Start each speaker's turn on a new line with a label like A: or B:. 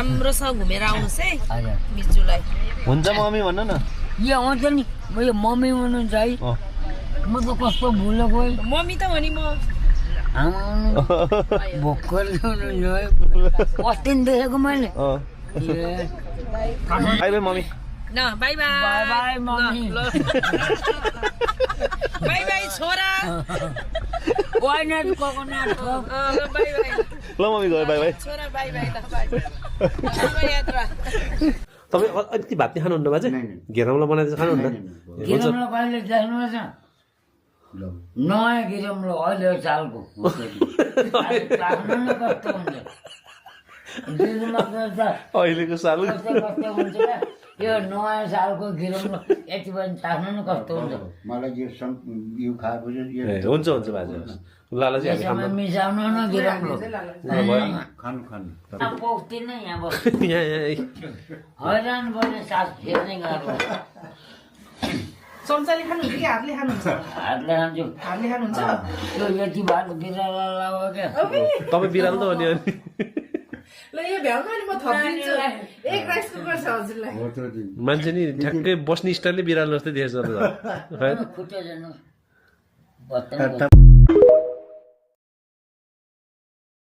A: राम्रोसँग घुमेर आउनुहोस् है
B: हजुर
A: 20 जुलाई
C: हुन्छ मम्मी भन्नु न
B: यो आउँछ नि यो मम्मी हुनुहुन्छ है
C: अँ।
B: म त कस्तो भुलेको है
A: मम्मी त हो नि म
B: आमा भोकर हुनुहुन्छ है अस्ति नि देखेको मैले
C: अँ।
B: ए,
C: बाई बाई मम्मी
A: न by by
B: by by mummy
A: by by छोरा
B: वाइनट कोकोनटको
A: ल बाई बाई
C: ल मम्मी गयो बाई बाई
A: छोरा बाई बाई ल बाई शुभ यात्रा
C: तपाईँ अलिकति भात चाहिँ खानुहुन्न बाजे घेराउला बनाएर चाहिँ खानुहुन्न
B: गिरमलो कहिले देख्नुहोस् न नयाँ गिरमलो अहिले सालको चाख्नु न कस्तो हुन्छ दिनमा त
C: अहिलेको साल
B: कस्तो कस्तो हुन्छ क्या यो नयाँ सालको गिरमलो यति पनि चाख्नु न कस्तो हुन्छ
D: मलाई यो खाएपछि
C: हुन्छ हुन्छ बाजे लाला चाहिँ हामी
B: यसमा मिसाउनु न गिरमलो
D: खानु खानु
B: पोख्ती नै यहाँ बस्छ हैरान बने सास फेर्ने गाह्रो
A: चम्चाले खानुहुन्छ कि हातले खानुहुन्छ
B: हातले खान्छु
A: हातले खानुहुन्छ
B: त्यो यति भात बिरालो लायो क्या
C: तपाईँ बिरालो त हो नि अनि
A: ल यो भ्याउनु नि म थपिदिन्छु एक राइस कुकर छ हजुरलाई
C: मान्छे नि ठ्याक्कै बस्ने स्टाइलले बिरालो जस्तै देखेछ
B: खुट्टा जानु बत्तन